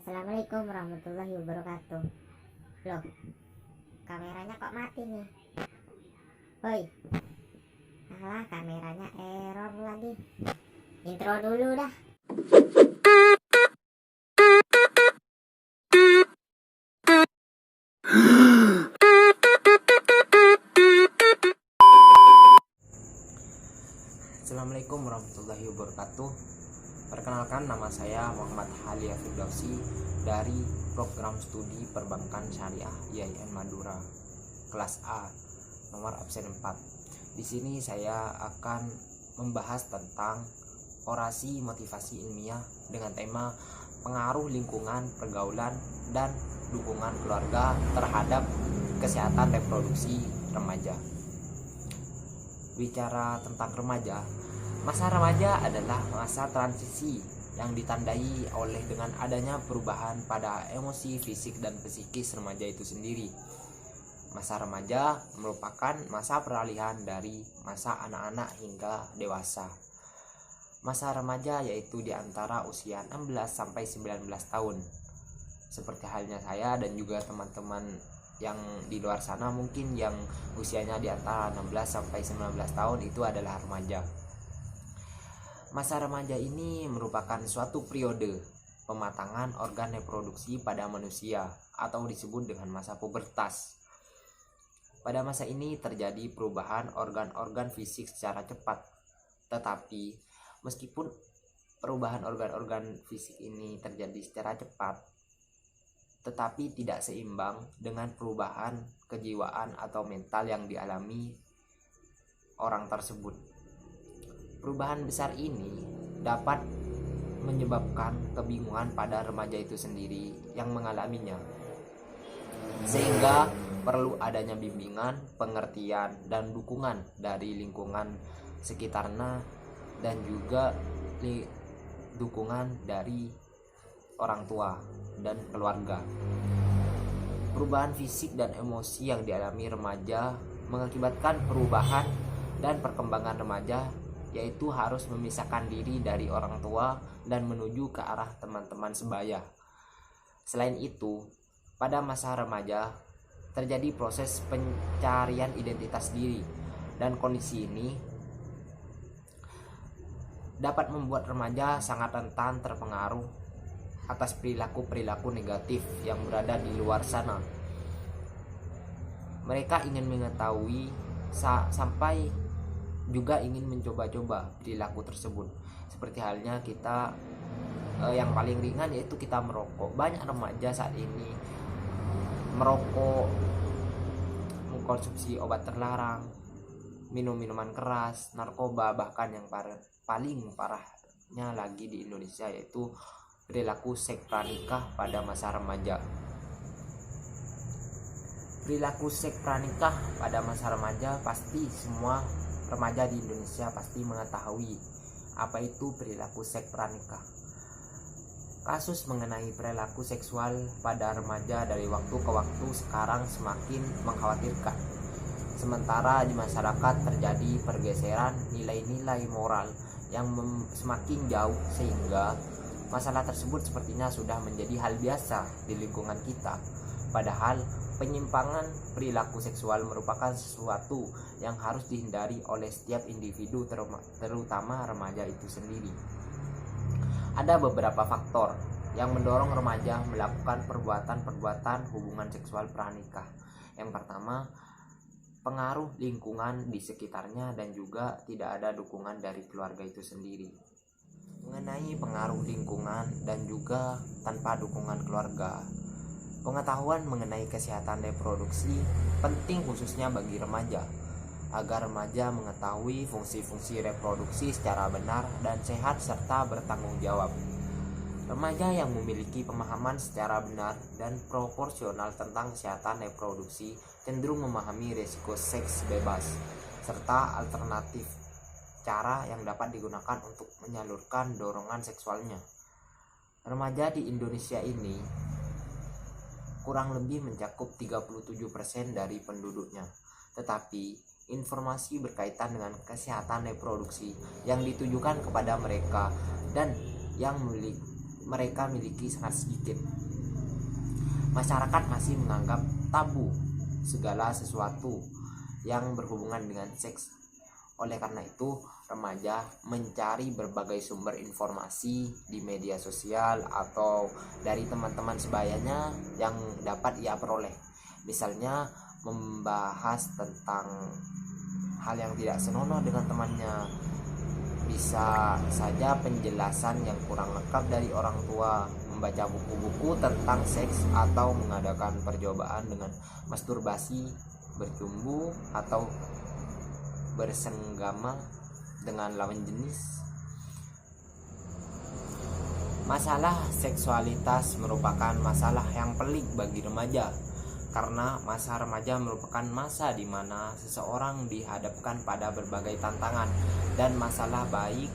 Assalamualaikum warahmatullahi wabarakatuh. Loh, kameranya kok mati nih? Woi, alah kameranya error lagi. Intro dulu dah. Assalamualaikum warahmatullahi wabarakatuh. Perkenalkan, nama saya Muhammad Halia Firdausi dari Program Studi Perbankan Syariah IAIN Madura, kelas A, nomor absen 4. Di sini saya akan membahas tentang orasi motivasi ilmiah dengan tema pengaruh lingkungan, pergaulan, dan dukungan keluarga terhadap kesehatan reproduksi remaja. Bicara tentang remaja, masa remaja adalah masa transisi yang ditandai oleh dengan adanya perubahan pada emosi, fisik, dan psikis remaja itu sendiri. Masa remaja merupakan masa peralihan dari masa anak-anak hingga dewasa. Masa remaja yaitu di antara usia 16 sampai 19 tahun. Seperti halnya saya dan juga teman-teman yang di luar sana mungkin yang usianya di antara 16 sampai 19 tahun itu adalah remaja. Masa remaja ini merupakan suatu periode pematangan organ reproduksi pada manusia atau disebut dengan masa pubertas. Pada masa ini terjadi perubahan organ-organ fisik secara cepat. Tetapi meskipun perubahan organ-organ fisik ini terjadi secara cepat, tetapi tidak seimbang dengan perubahan kejiwaan atau mental yang dialami orang tersebut. Perubahan besar ini dapat menyebabkan kebingungan pada remaja itu sendiri yang mengalaminya, sehingga perlu adanya bimbingan, pengertian, dan dukungan dari lingkungan sekitarnya dan juga dukungan dari orang tua dan keluarga. Perubahan fisik dan emosi yang dialami remaja mengakibatkan perubahan dan perkembangan remaja, yaitu harus memisahkan diri dari orang tua dan menuju ke arah teman-teman sebaya. Selain itu, pada masa remaja terjadi proses pencarian identitas diri, dan kondisi ini dapat membuat remaja sangat rentan terpengaruh atas perilaku-perilaku negatif yang berada di luar sana. Mereka ingin mengetahui sampai juga ingin mencoba-coba perilaku tersebut. Seperti halnya kita yang paling ringan yaitu kita merokok. Banyak remaja saat ini merokok, mengkonsumsi obat terlarang, minum minuman keras, narkoba, bahkan yang paling parahnya lagi di Indonesia yaitu perilaku seks pranikah pada masa remaja. Perilaku seks pranikah pada masa remaja pasti semua remaja di Indonesia pasti mengetahui apa itu perilaku seks pranikah. Kasus mengenai perilaku seksual pada remaja dari waktu ke waktu sekarang semakin mengkhawatirkan. Sementara di masyarakat terjadi pergeseran nilai-nilai moral yang semakin jauh, sehingga masalah tersebut sepertinya sudah menjadi hal biasa di lingkungan kita. Padahal penyimpangan perilaku seksual merupakan sesuatu yang harus dihindari oleh setiap individu, terutama remaja itu sendiri. Ada beberapa faktor yang mendorong remaja melakukan perbuatan-perbuatan hubungan seksual pranikah. Yang pertama, pengaruh lingkungan di sekitarnya dan juga tidak ada dukungan dari keluarga itu sendiri. Mengenai pengaruh lingkungan dan juga tanpa dukungan keluarga, pengetahuan mengenai kesehatan reproduksi penting khususnya bagi remaja, agar remaja mengetahui fungsi-fungsi reproduksi secara benar dan sehat serta bertanggung jawab. Remaja yang memiliki pemahaman secara benar dan proporsional tentang kesehatan reproduksi cenderung memahami risiko seks bebas serta alternatif cara yang dapat digunakan untuk menyalurkan dorongan seksualnya. Remaja di Indonesia ini kurang lebih mencakup 37% dari penduduknya. Tetapi informasi berkaitan dengan kesehatan reproduksi yang ditujukan kepada mereka dan yang mereka miliki sangat sedikit. Masyarakat masih menganggap tabu segala sesuatu yang berhubungan dengan seks. Oleh karena itu, remaja mencari berbagai sumber informasi di media sosial atau dari teman-teman sebayanya yang dapat ia peroleh. Misalnya membahas tentang hal yang tidak senonoh dengan temannya, bisa saja penjelasan yang kurang lengkap dari orang tua, membaca buku-buku tentang seks, atau mengadakan percobaan dengan masturbasi, bercumbu, atau bersenggama dengan lawan jenis. Masalah seksualitas merupakan masalah yang pelik bagi remaja, karena masa remaja merupakan masa di mana seseorang dihadapkan pada berbagai tantangan dan masalah, baik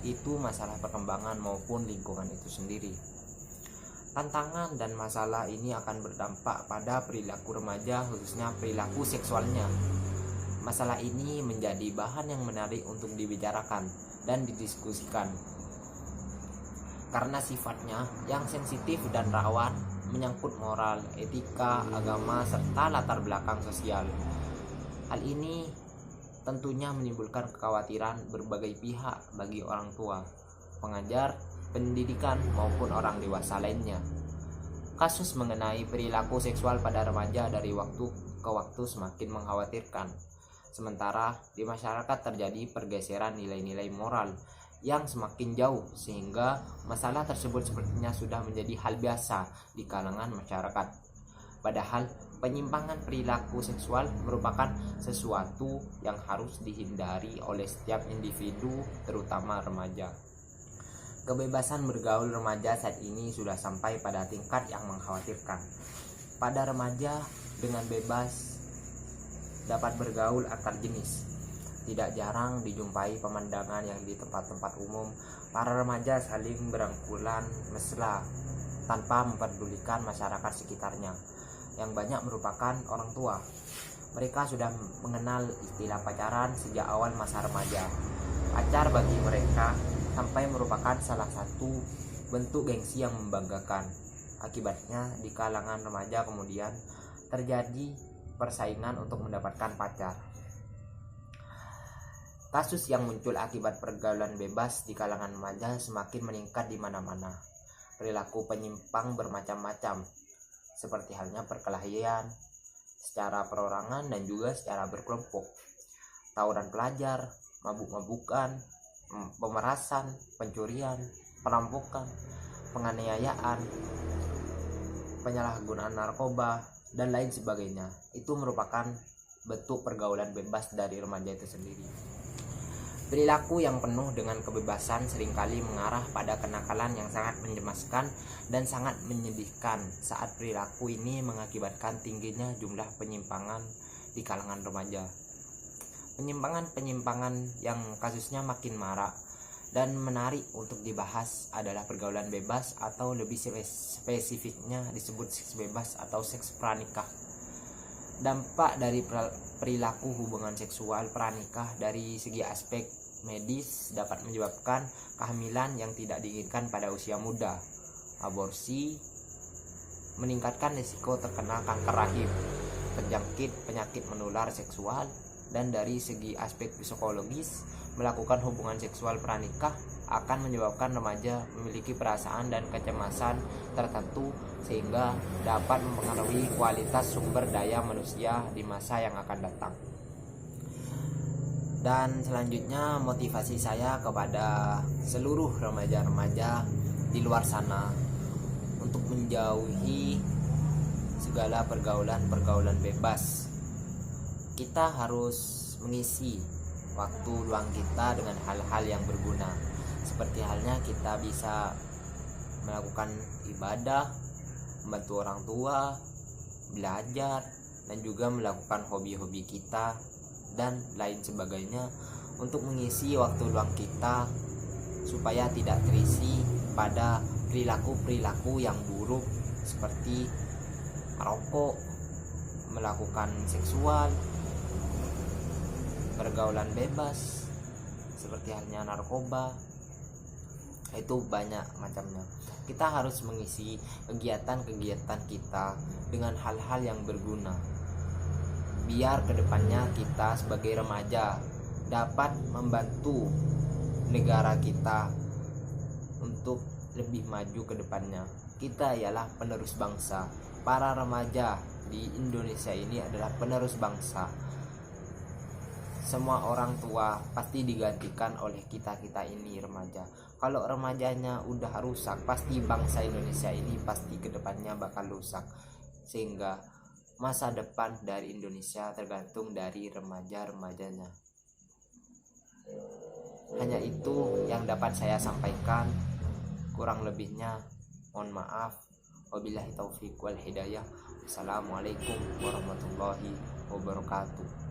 itu masalah perkembangan maupun lingkungan itu sendiri. Tantangan dan masalah ini akan berdampak pada perilaku remaja, khususnya perilaku seksualnya. Masalah ini menjadi bahan yang menarik untuk dibicarakan dan didiskusikan karena sifatnya yang sensitif dan rawan, menyangkut moral, etika, agama, serta latar belakang sosial. Hal ini tentunya menimbulkan kekhawatiran berbagai pihak bagi orang tua, pengajar, pendidikan, maupun orang dewasa lainnya. Kasus mengenai perilaku seksual pada remaja dari waktu ke waktu semakin mengkhawatirkan. Sementara di masyarakat terjadi pergeseran nilai-nilai moral yang semakin jauh, sehingga masalah tersebut sepertinya sudah menjadi hal biasa di kalangan masyarakat. Padahal penyimpangan perilaku seksual merupakan sesuatu yang harus dihindari oleh setiap individu, terutama remaja. Kebebasan bergaul remaja saat ini sudah sampai pada tingkat yang mengkhawatirkan. Pada remaja dengan bebas dapat bergaul antar jenis. Tidak jarang dijumpai pemandangan yang di tempat-tempat umum para remaja saling berangkulan mesra tanpa memperdulikan masyarakat sekitarnya, yang banyak merupakan orang tua. Mereka sudah mengenal istilah pacaran sejak awal masa remaja. Pacar bagi mereka sampai merupakan salah satu bentuk gengsi yang membanggakan. Akibatnya di kalangan remaja kemudian terjadi persaingan untuk mendapatkan pacar. Kasus yang muncul akibat pergaulan bebas di kalangan remaja semakin meningkat di mana-mana. Perilaku penyimpang bermacam-macam, seperti halnya perkelahian secara perorangan dan juga secara berkelompok, tawuran pelajar, mabuk-mabukan, pemerasan, pencurian, perampokan, penganiayaan, penyalahgunaan narkoba, dan lain sebagainya. Itu merupakan bentuk pergaulan bebas dari remaja itu sendiri. Perilaku yang penuh dengan kebebasan seringkali mengarah pada kenakalan yang sangat mencemaskan dan sangat menyedihkan, saat perilaku ini mengakibatkan tingginya jumlah penyimpangan di kalangan remaja. Penyimpangan-penyimpangan yang kasusnya makin marak dan menarik untuk dibahas adalah pergaulan bebas, atau lebih spesifiknya disebut seks bebas atau seks pranikah. Dampak dari perilaku hubungan seksual pranikah dari segi aspek medis dapat menyebabkan kehamilan yang tidak diinginkan pada usia muda, aborsi, meningkatkan risiko terkena kanker rahim, terjangkit penyakit menular seksual, dan dari segi aspek psikologis, melakukan hubungan seksual pranikah akan menyebabkan remaja memiliki perasaan dan kecemasan tertentu, sehingga dapat mempengaruhi kualitas sumber daya manusia di masa yang akan datang. Dan selanjutnya, motivasi saya kepada seluruh remaja-remaja di luar sana untuk menjauhi segala pergaulan bebas. Kita harus mengisi waktu luang kita dengan hal-hal yang berguna, seperti halnya kita bisa melakukan ibadah, membantu orang tua, belajar, dan juga melakukan hobi-hobi kita dan lain sebagainya, untuk mengisi waktu luang kita supaya tidak terisi pada perilaku-perilaku yang buruk seperti merokok, melakukan seksual, pergaulan bebas seperti halnya narkoba. Itu banyak macamnya. Kita harus mengisi kegiatan-kegiatan kita dengan hal-hal yang berguna, biar kedepannya kita sebagai remaja dapat membantu negara kita untuk lebih maju ke depannya. Kita ialah penerus bangsa. Para remaja di Indonesia ini adalah penerus bangsa. Semua orang tua pasti digantikan oleh kita-kita ini remaja. Kalau remajanya udah rusak, pasti bangsa Indonesia ini pasti kedepannya bakal rusak. Sehingga masa depan dari Indonesia tergantung dari remaja-remajanya. Hanya itu yang dapat saya sampaikan. Kurang lebihnya mohon maaf. Wabillahi taufiq wal hidayah. Assalamualaikum warahmatullahi wabarakatuh.